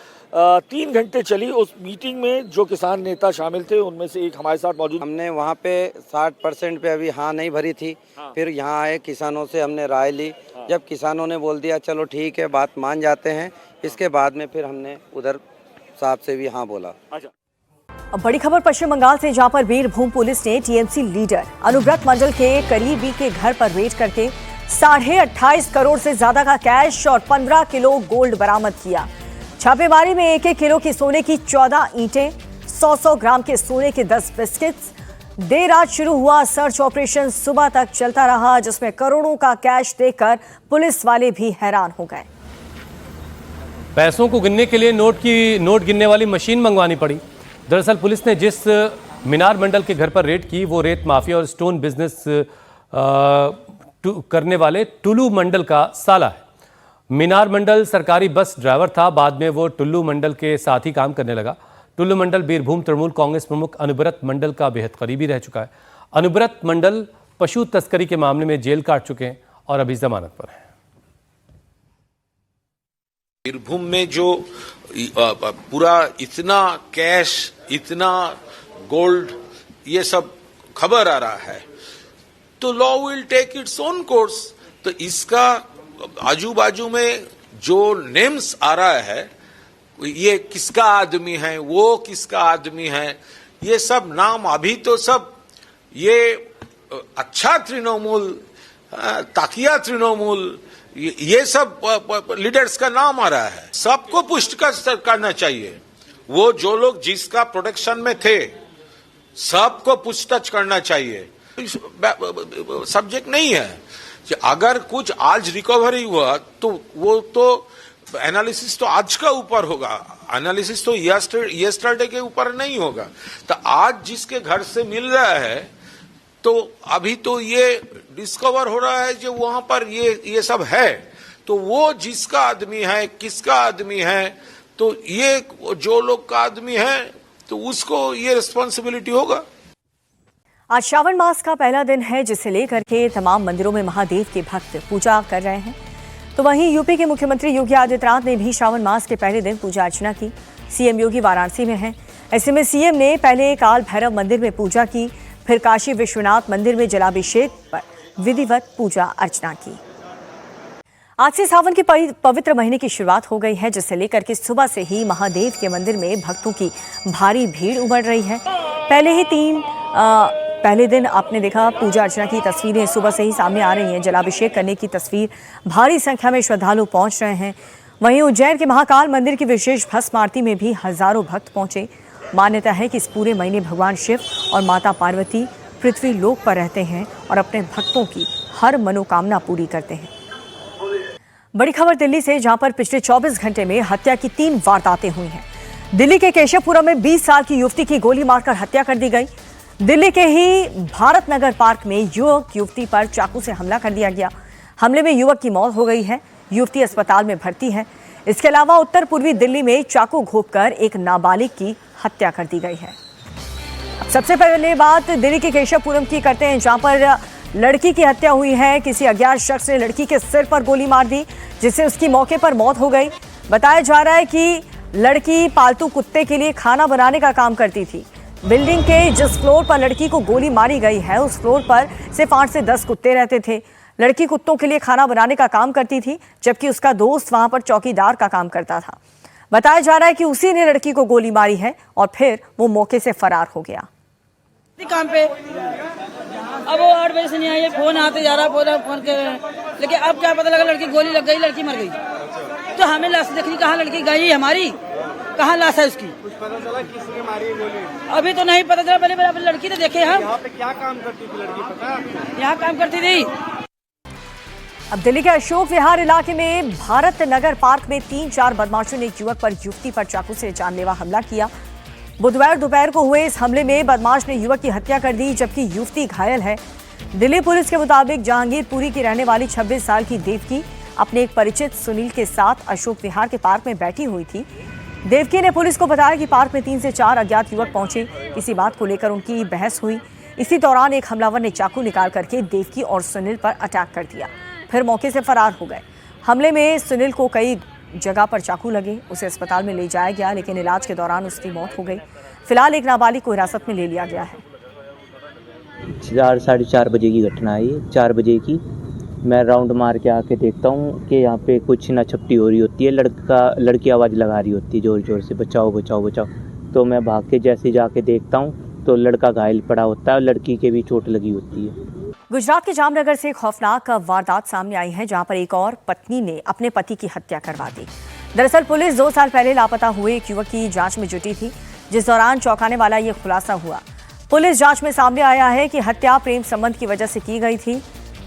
3 घंटे चली, उस मीटिंग में जो किसान नेता शामिल थे उनमें से एक हमारे साथ मौजूद। हमने वहाँ पे 60% पे अभी हाँ नहीं भरी थी। फिर यहाँ आए, किसानों से हमने राय ली। जब किसानों ने बोल दिया चलो ठीक है, बात मान जाते हैं, इसके बाद में फिर हमने उधर साहब से भी हाँ बोला। अब बड़ी खबर पश्चिम बंगाल से, जहां पर बीरभूम पुलिस ने टीएमसी लीडर अनुव्रत मंडल के करीबी के घर पर रेड करके 28.5 करोड़ से ज्यादा का कैश और 15 किलो गोल्ड बरामद किया। छापेमारी में 1-1 किलो की सोने की 14 ईंटें, 100 ग्राम के सोने के 10 बिस्किट्स। देर रात शुरू हुआ सर्च ऑपरेशन सुबह तक चलता रहा, जिसमें करोड़ों का कैश देखकर पुलिस वाले भी हैरान हो गए। पैसों को गिनने के लिए नोट गिनने वाली मशीन मंगवानी पड़ी। दरअसल पुलिस ने जिस मीनार मंडल के घर पर रेड की वो रेत माफिया और स्टोन बिजनेस करने वाले टुल्लू मंडल का साला है। मीनार मंडल सरकारी बस ड्राइवर था, बाद में वो टुल्लू मंडल के साथ ही काम करने लगा। टुल्लू मंडल बीरभूम तृणमूल कांग्रेस प्रमुख अनुव्रत मंडल का बेहद करीबी रह चुका है। अनुव्रत मंडल पशु तस्करी के मामले में जेल काट चुके हैं और अभी जमानत पर हैं। बीरभूम में जो पूरा इतना कैश, इतना गोल्ड, ये सब खबर आ रहा है, तो law will take its own course. तो इसका आजू बाजू में जो नेम्स आ रहा है, ये किसका आदमी है, वो किसका आदमी है, ये सब नाम अभी तो सब ये अच्छा तृणमूल, ताकिया तृणमूल, ये सब लीडर्स का नाम आ रहा है। सबको पुष्ट करना चाहिए। वो जो लोग जिसका प्रोटेक्शन में थे सबको पूछताछ करना चाहिए। सब्जेक्ट नहीं है कि अगर कुछ आज रिकवरी हुआ तो वो तो एनालिसिस तो आज का ऊपर होगा, एनालिसिस तो यस्टरडे के ऊपर नहीं होगा। तो आज जिसके घर से मिल रहा है तो अभी तो ये डिस्कवर हो रहा है जो वहां पर ये सब है, तो वो जिसका आदमी है, किसका आदमी है, तो ये जो लोग का आदमी है तो उसको ये रिस्पॉन्सिबिलिटी होगा। आज श्रावण मास का पहला दिन है, जिसे लेकर के तमाम मंदिरों में महादेव के भक्त पूजा कर रहे हैं। तो वहीं यूपी के मुख्यमंत्री योगी आदित्यनाथ ने भी श्रावण मास के पहले दिन पूजा अर्चना की। सीएम योगी वाराणसी में हैं। ऐसे में सीएम ने पहले काल भैरव मंदिर में पूजा की, फिर काशी विश्वनाथ मंदिर में जलाभिषेक पर विधिवत पूजा अर्चना की। आज से सावन के पवित्र महीने की शुरुआत हो गई है, जिसे लेकर के सुबह से ही महादेव के मंदिर में भक्तों की भारी भीड़ उमड़ रही है। पहले दिन आपने देखा पूजा अर्चना की तस्वीरें सुबह से ही सामने आ रही हैं। जलाभिषेक करने की तस्वीर, भारी संख्या में श्रद्धालु पहुंच रहे हैं। वहीं उज्जैन के महाकाल मंदिर की विशेष भस्म आरती में भी हजारों भक्त पहुंचे। मान्यता है कि इस पूरे महीने भगवान शिव और माता पार्वती पृथ्वी लोक पर रहते हैं और अपने भक्तों की हर मनोकामना पूरी करते हैं। बड़ी खबर दिल्ली से, जहां पर पिछले 24 घंटे में हत्या की 3 वारदातें हुई हैं। दिल्ली के केशवपुरम में 20 साल की युवती की गोली मारकर हत्या कर दी गई। दिल्ली के ही भारत नगर पार्क में युवक युवती पर चाकू से हमला कर दिया गया। हमले में युवक की मौत हो गई है। युवती अस्पताल में भर्ती है। इसके अलावा उत्तर पूर्वी दिल्ली में चाकू घोंपकर एक नाबालिग की हत्या कर दी गई है। सबसे पहले बात दिल्ली के केशवपुरम की करते हैं, जहां पर लड़की की हत्या हुई है। किसी अज्ञात शख्स ने लड़की के सिर पर गोली मार दी, जिससे उसकी मौके पर मौत हो गई। बताया जा रहा है कि लड़की पालतू कुत्ते के लिए खाना बनाने का काम करती थी। बिल्डिंग के जिस फ्लोर पर लड़की को गोली मारी गई है, उस फ्लोर पर सिर्फ 8 से 10 कुत्ते रहते थे। लड़की कुत्तों के लिए खाना बनाने का काम करती थी, जबकि उसका दोस्त वहां पर चौकीदार का काम करता था। बताया जा रहा है कि उसी ने लड़की को गोली मारी है और फिर वो मौके से फरार हो गया। काम पे अब वो 8 बजे से नहीं आई, फोन आते जा रहा, फोन के, लेकिन अब क्या पता लगा लड़की गोली लग गई, लड़की मर गई। तो हमें लाश देखनी, कहाँ लड़की गई हमारी, कहाँ लाश है उसकी, कुछ पता चला किसने मारी गोली? अभी तो नहीं पता चला। पहले लड़की तो देखे हम। यहाँ पे क्या काम करती थी लड़की, पता? यहाँ काम करती थी। अब दिल्ली के अशोक विहार इलाके में भारत नगर पार्क में 3-4 बदमाशों ने एक युवक पर युवती पर चाकू से जानलेवा हमला किया। बुधवार दोपहर को हुए इस हमले में बदमाश ने युवक की हत्या कर दी, जबकि युवती घायल है। दिल्ली पुलिस के मुताबिक जहांगीरपुरी की रहने वाली 26 साल की देवकी अपने एक परिचित सुनील के साथ अशोक विहार के पार्क में बैठी हुई थी। देवकी ने पुलिस को बताया कि पार्क में 3 से 4 अज्ञात युवक पहुंचे। किसी बात को लेकर उनकी बहस हुई। इसी दौरान एक हमलावर ने चाकू निकाल करके देवकी और सुनील पर अटैक कर दिया, फिर मौके से फरार हो गए। हमले में सुनील को कई जगह पर चाकू लगे, उसे अस्पताल में ले जाया गया, लेकिन इलाज के दौरान उसकी मौत हो गई। फिलहाल एक नाबालिग को हिरासत में ले लिया गया है। 4-4:30 बजे की घटना है ये। 4 बजे की मैं राउंड मार के आके देखता हूँ कि यहाँ पे कुछ ना छपटी हो रही होती है, लड़की आवाज़ लगा रही होती है ज़ोर ज़ोर से, बचाओ बचाओ बचाओ। तो मैं भाग के जैसे जाके देखता हूँ तो लड़का घायल पड़ा होता है और लड़की के भी चोट लगी होती है। गुजरात के जामनगर से खौफनाक वारदात सामने आई है, जहां पर एक और पत्नी ने अपने पति की हत्या करवा दी। दरअसल पुलिस 2 साल पहले लापता हुए एक युवक की जांच में जुटी थी, जिस दौरान चौंकाने वाला ये खुलासा हुआ। पुलिस जांच में सामने आया है कि हत्या प्रेम संबंध की वजह से की गई थी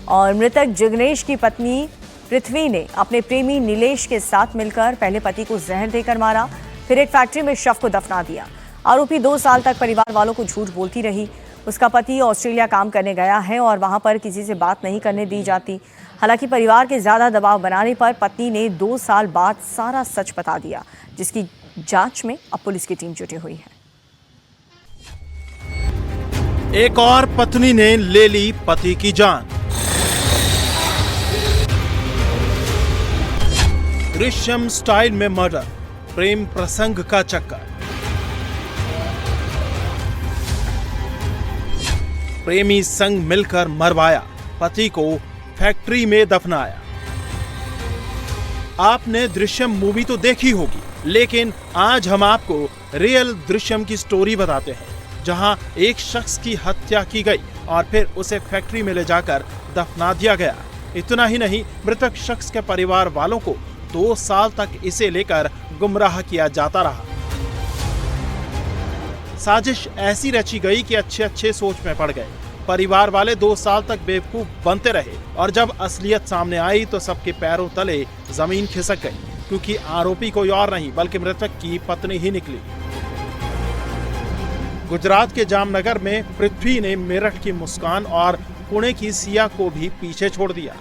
और मृतक जिग्नेश की पत्नी पृथ्वी ने अपने प्रेमी नीलेश के साथ मिलकर पहले पति को जहर देकर मारा, फिर एक फैक्ट्री में शव को दफना दिया। आरोपी 2 साल तक परिवार वालों को झूठ बोलती रही। उसका पति ऑस्ट्रेलिया काम करने गया है और वहां पर किसी से बात नहीं करने दी जाती। हालांकि परिवार के ज्यादा दबाव बनाने पर पत्नी ने 2 साल बाद सारा सच बता दिया, जिसकी जांच में अब पुलिस की टीम जुटी हुई है। एक और पत्नी ने ले ली पति की जान। दृश्यम स्टाइल में मर्डर, प्रेम प्रसंग का चक्कर। प्रेमी संग मिलकर मरवाया, पति को फैक्ट्री में दफनाया। आपने दृश्यम मूवी तो देखी होगी, लेकिन आज हम आपको रियल दृश्यम की स्टोरी बताते हैं, जहां एक शख्स की हत्या की गई और फिर उसे फैक्ट्री में ले जाकर दफना दिया गया। इतना ही नहीं, मृतक शख्स के परिवार वालों को 2 साल तक इसे लेकर गुमराह किया जाता रहा। साजिश ऐसी रची गई कि अच्छे सोच में पड़ गए। परिवार वाले 2 साल तक बेवकूफ बनते रहे और जब असलियत सामने आई तो सबके पैरों तले जमीन खिसक गई, क्योंकि आरोपी कोई और नहीं बल्कि मृतक की पत्नी ही निकली। गुजरात के जामनगर में पृथ्वी ने मेरठ की मुस्कान और पुणे की सिया को भी पीछे छोड़ दिया।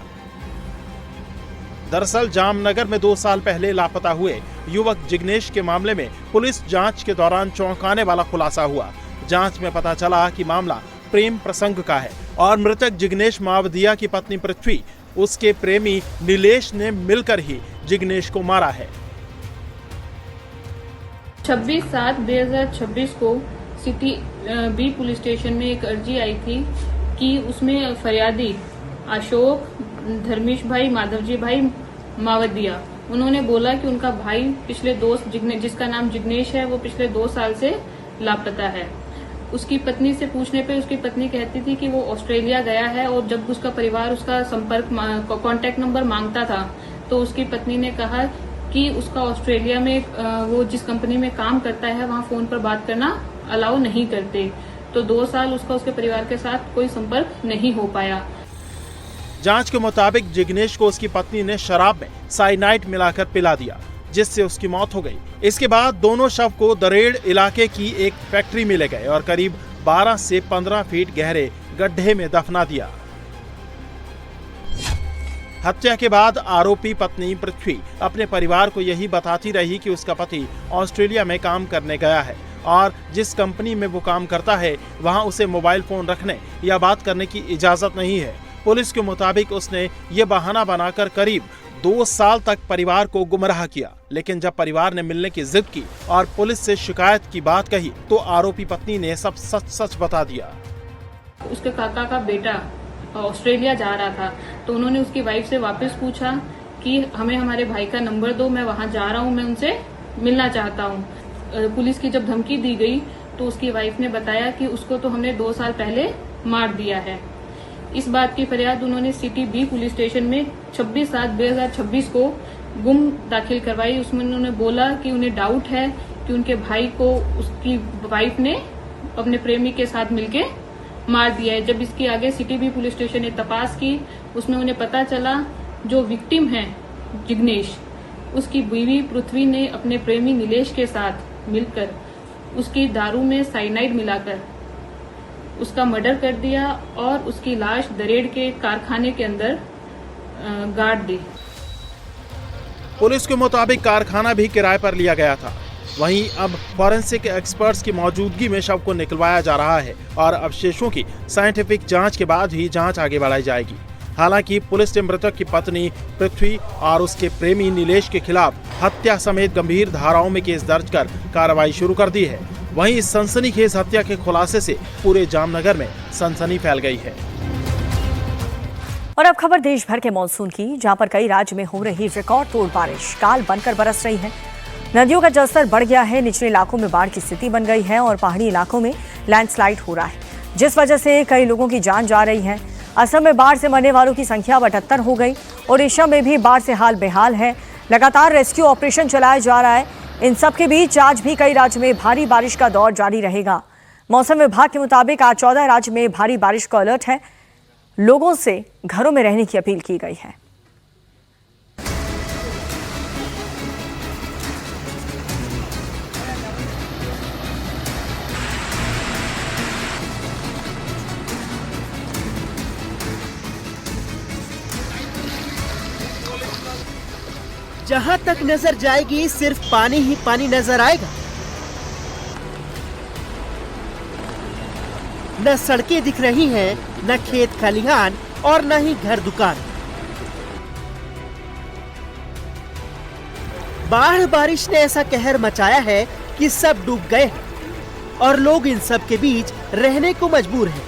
दरअसल जामनगर में 2 साल पहले लापता हुए युवक जिग्नेश के मामले में पुलिस जांच के दौरान चौंकाने वाला खुलासा हुआ। जांच में पता चला कि मामला प्रेम प्रसंग का है और मृतक जिग्नेश मावदिया की पत्नी पृथ्वी, उसके प्रेमी नीलेश ने मिलकर ही जिग्नेश को मारा है। 26/7/2026 को सिटी बी पुलिस स्टेशन में एक अर्जी आई थी कि उसमें फरियादी अशोक धर्मेश भाई माधवजी भाई मावदिया, उन्होंने बोला कि उनका भाई पिछले 2 जिसका नाम जिग्नेश है, वो पिछले 2 साल से लापता है। उसकी पत्नी से पूछने पे उसकी पत्नी कहती थी कि वो ऑस्ट्रेलिया गया है और जब उसका परिवार उसका संपर्क कांटेक्ट नंबर मांगता था तो उसकी पत्नी ने कहा कि उसका ऑस्ट्रेलिया में वो जिस कंपनी में काम करता है वहाँ फोन पर बात करना अलाउ नहीं करते, तो 2 साल उसका उसके परिवार के साथ कोई संपर्क नहीं हो पाया। जांच के मुताबिक जिग्नेश को उसकी पत्नी ने शराब में साइनाइड मिलाकर पिला दिया, जिससे उसकी मौत हो गई। इसके बाद दोनों शव को दरेड़ इलाके की एक फैक्ट्री में ले गए और करीब 12 से 15 फीट गहरे गड्ढे में दफना दिया। हत्या के बाद आरोपी पत्नी पृथ्वी अपने परिवार को यही बताती रही कि उसका पति ऑस्ट्रेलिया में काम करने गया है और जिस कंपनी में वो काम करता है वहां उसे मोबाइल फोन रखने या बात करने की इजाजत नहीं है। पुलिस के मुताबिक उसने ये बहाना बनाकर करीब 2 साल तक परिवार को गुमराह किया, लेकिन जब परिवार ने मिलने की जिद की और पुलिस से शिकायत की बात कही तो आरोपी पत्नी ने सब सच बता दिया। उसके काका का बेटा ऑस्ट्रेलिया जा रहा था, तो उन्होंने उसकी वाइफ से वापस पूछा कि हमें हमारे भाई का नंबर दो, मैं वहां जा रहा हूं, मैं उनसे मिलना चाहता हूं। पुलिस की जब धमकी दी गई तो उसकी वाइफ ने बताया कि उसको तो हमने 2 साल पहले मार दिया है। इस बात की फरियाद उन्होंने सिटी बी पुलिस स्टेशन में 26/7/2026 को गुम दाखिल करवाई। उसमें उन्होंने बोला कि उन्हें डाउट है कि उनके भाई को उसकी वाइफ ने अपने प्रेमी के साथ मिलके मार दिया है। जब इसकी आगे सिटी बी पुलिस स्टेशन ने तपास की, उसमें उन्हें पता चला जो विक्टिम है जिग्नेश, उसकी बीवी पृथ्वी ने अपने प्रेमी नीलेश के साथ मिलकर उसकी दारू में साइनाइड मिलाकर उसका मर्डर कर दिया और उसकी लाश दरेड़ के कारखाने के अंदर गाड़ दी। पुलिस के मुताबिक कारखाना भी किराए पर लिया गया था। वहीं अब फॉरेंसिक एक्सपर्ट्स की मौजूदगी में शव को निकलवाया जा रहा है और अवशेषों की साइंटिफिक जांच के बाद ही जांच आगे बढ़ाई जाएगी। हालांकि पुलिस ने मृतक की पत्नी पृथ्वी और उसके प्रेमी नीलेश के खिलाफ हत्या समेत गंभीर धाराओं में केस दर्ज कर कार्रवाई शुरू कर दी है। वहीं इस सनसनीखेज हत्या के खुलासे से पूरे जामनगर में सनसनी फैल गई है। और अब खबर देश भर के मॉनसून की, जहां पर कई राज्य में हो रही रिकॉर्ड तोड़ बारिश काल बनकर बरस रही है। नदियों का जलस्तर बढ़ गया है, निचले इलाकों में बाढ़ की स्थिति बन गई है और पहाड़ी इलाकों में लैंडस्लाइड हो रहा है, जिस वजह से कई लोगों की जान जा रही है। असम में बाढ़ से मरने वालों की संख्या 78 हो गई। ओडिशा में भी बाढ़ से हाल बेहाल है। लगातार रेस्क्यू ऑपरेशन चलाया जा रहा है। इन सब के बीच आज भी कई राज्य में भारी बारिश का दौर जारी रहेगा। मौसम विभाग के मुताबिक आज 14 राज्य में भारी बारिश का अलर्ट है। लोगों से घरों में रहने की अपील की गई है। जहां तक नजर जाएगी सिर्फ पानी ही पानी नजर आएगा। न सड़कें दिख रही हैं, न खेत खलिहान और न ही घर दुकान। बाढ़ बारिश ने ऐसा कहर मचाया है कि सब डूब गए हैं और लोग इन सब के बीच रहने को मजबूर हैं।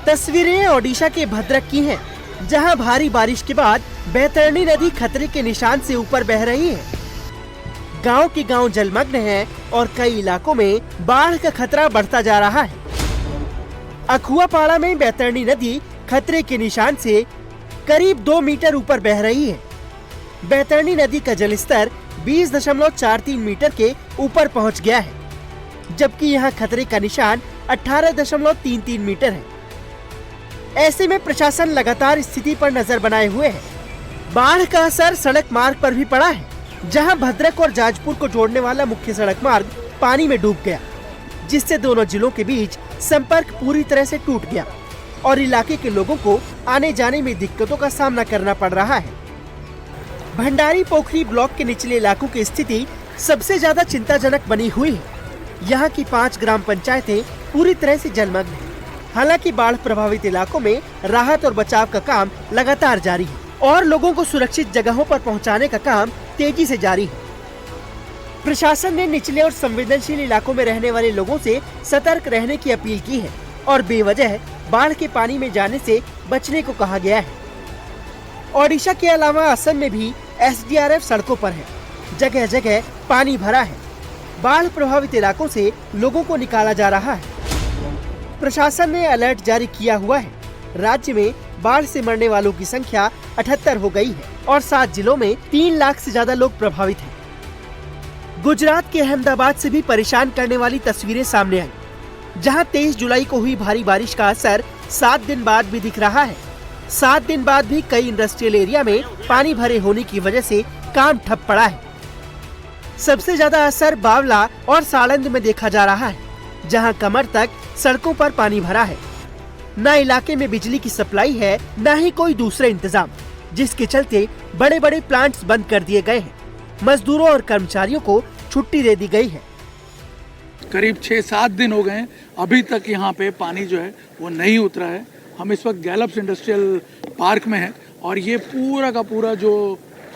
तस्वीरें ओडिशा के भद्रक की हैं, जहां भारी बारिश के बाद बैतरणी नदी खतरे के निशान से ऊपर बह रही है। गांव के गांव जलमग्न हैं और कई इलाकों में बाढ़ का खतरा बढ़ता जा रहा है। अखुआपाड़ा में बैतरणी नदी खतरे के निशान से करीब 2 मीटर ऊपर बह रही है। बैतरणी नदी का जलस्तर 20.43 मीटर के ऊपर पहुंच गया है, जबकि यहां खतरे का निशान 18.33 मीटर है। ऐसे में प्रशासन लगातार स्थिति पर नजर बनाए हुए है। बाढ़ का असर सड़क मार्ग पर भी पड़ा है, जहां भद्रक और जाजपुर को जोड़ने वाला मुख्य सड़क मार्ग पानी में डूब गया, जिससे दोनों जिलों के बीच संपर्क पूरी तरह से टूट गया और इलाके के लोगों को आने जाने में दिक्कतों का सामना करना पड़ रहा है। भंडारी पोखरी ब्लॉक के निचले इलाकों की स्थिति सबसे ज्यादा चिंताजनक बनी हुई है। यहाँ की 5 ग्राम पंचायतें पूरी तरह से जलमग्न है। हालांकि बाढ़ प्रभावित इलाकों में राहत और बचाव का काम लगातार जारी है और लोगों को सुरक्षित जगहों पर पहुंचाने का काम तेजी से जारी है। प्रशासन ने निचले और संवेदनशील इलाकों में रहने वाले लोगों से सतर्क रहने की अपील की है और बेवजह बाढ़ के पानी में जाने से बचने को कहा गया है। ओडिशा के अलावा असम में भी SDRF सड़कों पर है। जगह जगह पानी भरा है। बाढ़ प्रभावित इलाकों से लोगों को निकाला जा रहा है। प्रशासन ने अलर्ट जारी किया हुआ है। राज्य में बाढ़ से मरने वालों की संख्या 78 हो गई है और 7 जिलों में 3 लाख से ज्यादा लोग प्रभावित हैं। गुजरात के अहमदाबाद से भी परेशान करने वाली तस्वीरें सामने आई, जहां 23 जुलाई को हुई भारी बारिश का असर 7 दिन बाद भी दिख रहा है। 7 दिन बाद भी कई इंडस्ट्रियल एरिया में पानी भरे होने की वजह से काम ठप पड़ा है। सबसे ज्यादा असर बावला और साड़ंद में देखा जा रहा है, जहां कमर तक सड़कों पर पानी भरा है। न इलाके में बिजली की सप्लाई है, न ही कोई दूसरे इंतजाम, जिसके चलते बड़े बड़े प्लांट्स बंद कर दिए गए हैं। मजदूरों और कर्मचारियों को छुट्टी दे दी गई है। करीब 6-7 दिन हो गए, अभी तक यहाँ पे पानी जो है वो नहीं उतरा है। हम इस वक्त गैलप्स इंडस्ट्रियल पार्क में हैं और ये पूरा का पूरा जो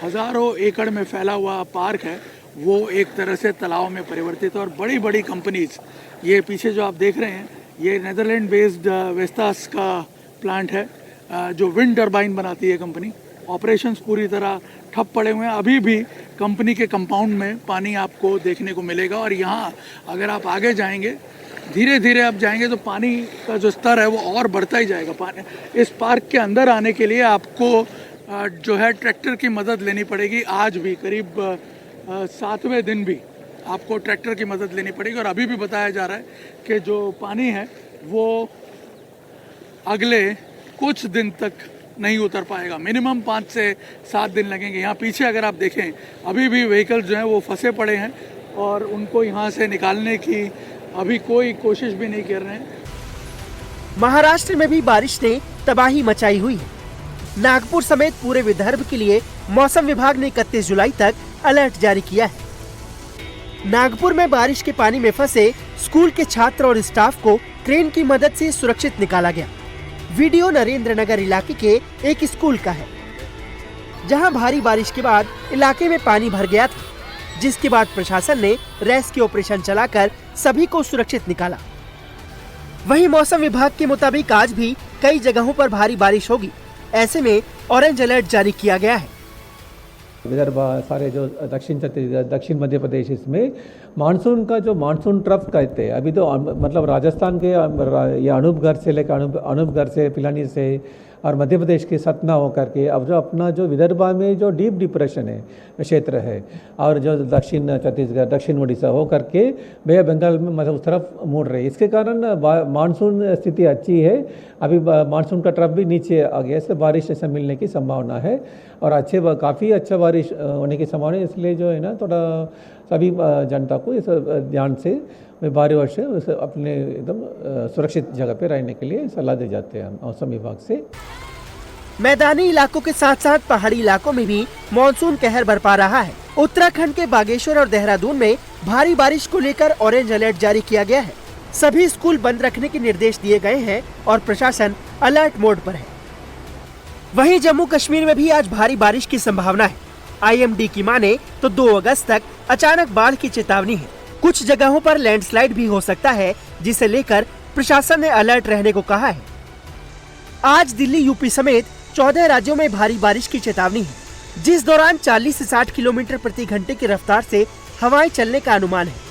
हजारों एकड़ में फैला हुआ पार्क है वो एक तरह से तालाब में परिवर्तित है और बड़ी बड़ी कंपनीज, ये पीछे जो आप देख रहे हैं ये नेदरलैंड बेस्ड वेस्टास का प्लांट है, जो विंड टर्बाइन बनाती है कंपनी। ऑपरेशंस पूरी तरह ठप पड़े हुए हैं। अभी भी कंपनी के कंपाउंड में पानी आपको देखने को मिलेगा और यहाँ अगर आप आगे जाएंगे, धीरे धीरे आप जाएंगे तो पानी का जो स्तर है वो और बढ़ता ही जाएगा। पानी इस पार्क के अंदर आने के लिए आपको जो है ट्रैक्टर की मदद लेनी पड़ेगी। आज भी करीब 7वें दिन भी आपको ट्रैक्टर की मदद लेनी पड़ेगी और अभी भी बताया जा रहा है कि जो पानी है वो अगले कुछ दिन तक नहीं उतर पाएगा। मिनिमम 5 से 7 दिन लगेंगे। यहाँ पीछे अगर आप देखें अभी भी व्हीकल जो हैं वो फंसे पड़े हैं और उनको यहाँ से निकालने की अभी कोई कोशिश भी नहीं कर रहे हैं। महाराष्ट्र में भी बारिश ने तबाही मचाई हुई है। नागपुर समेत पूरे विदर्भ के लिए मौसम विभाग ने 31 जुलाई तक अलर्ट जारी किया है। नागपुर में बारिश के पानी में फंसे स्कूल के छात्र और स्टाफ को क्रेन की मदद से सुरक्षित निकाला गया। वीडियो नरेंद्र नगर इलाके के एक स्कूल का है, जहां भारी बारिश के बाद इलाके में पानी भर गया था, जिसके बाद प्रशासन ने रेस्क्यू ऑपरेशन चलाकर सभी को सुरक्षित निकाला। वहीं मौसम विभाग के मुताबिक आज भी कई जगहों पर भारी बारिश होगी। ऐसे में ऑरेंज अलर्ट जारी किया गया है। विदर्भ सारे जो दक्षिण छत्तीसगढ़, दक्षिण मध्य प्रदेश, इसमें मानसून का जो मानसून ट्रफ कहते हैं, अभी तो मतलब राजस्थान के ये अनूपगढ़ से लेकर अनूपगढ़ से पिलानी से और मध्य प्रदेश के सतना होकर के अब जो अपना जो विदर्भा में जो डीप डिप्रेशन है क्षेत्र है और जो दक्षिण छत्तीसगढ़, दक्षिण उड़ीसा होकर के बे ऑफ बंगाल में मतलब उस तरफ मुड़ रही है। इसके कारण मानसून स्थिति अच्छी है। अभी मानसून का ट्रफ भी नीचे आ गया, इससे बारिश ऐसा मिलने की संभावना है और काफ़ी अच्छा बारिश होने की संभावना है। इसलिए जो है ना थोड़ा सभी जनता को इस ध्यान से भारी वर्ष से अपने एकदम सुरक्षित जगह पे रहने के लिए सलाह दी जाते हैं मौसम विभाग से। मैदानी इलाकों के साथ साथ पहाड़ी इलाकों में भी मानसून कहर बरपा रहा है। उत्तराखंड के बागेश्वर और देहरादून में भारी बारिश को लेकर ऑरेंज अलर्ट जारी किया गया है। सभी स्कूल बंद रखने के निर्देश दिए गए हैं और प्रशासन अलर्ट मोड पर है। वहीं जम्मू कश्मीर में भी आज भारी बारिश की संभावना है। IMD की माने तो 2 अगस्त तक अचानक बाढ़ की चेतावनी है। कुछ जगहों पर लैंडस्लाइड भी हो सकता है, जिसे लेकर प्रशासन ने अलर्ट रहने को कहा है। आज दिल्ली, यूपी समेत 14 राज्यों में भारी बारिश की चेतावनी है, जिस दौरान 40 से 60 किलोमीटर प्रति घंटे की रफ्तार से हवाएं चलने का अनुमान है।